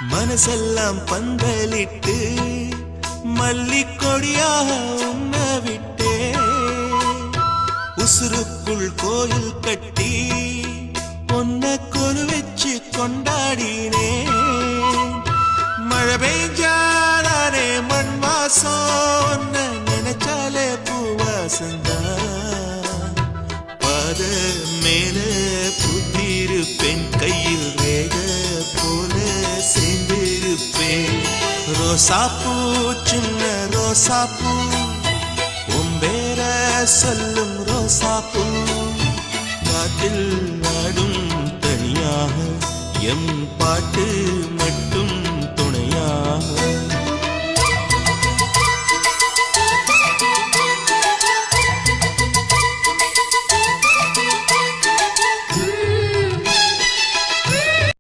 மனசெல்லாம் பந்தலிட்டு மல்லிக்கொடியாக உண்ண விட்டே உசுருக்குள் கோயில் கட்டி பொன்ன கொலு வச்சு கொண்டாடினே மழை பெய்ஞ்சாலே மண் வாசம் நினைச்சாலே பூவாசந்தா பாத மேல புத்திருப்பேன் கையில் ரேக போல சேர்ந்திருப்பேன் ரோசாப்பூ சின்ன ரோசாப்பூ உம்பேர சொல்லும் ரோசாப்பூ காற்றில் நாடும் தனியாக எம் பாட்டு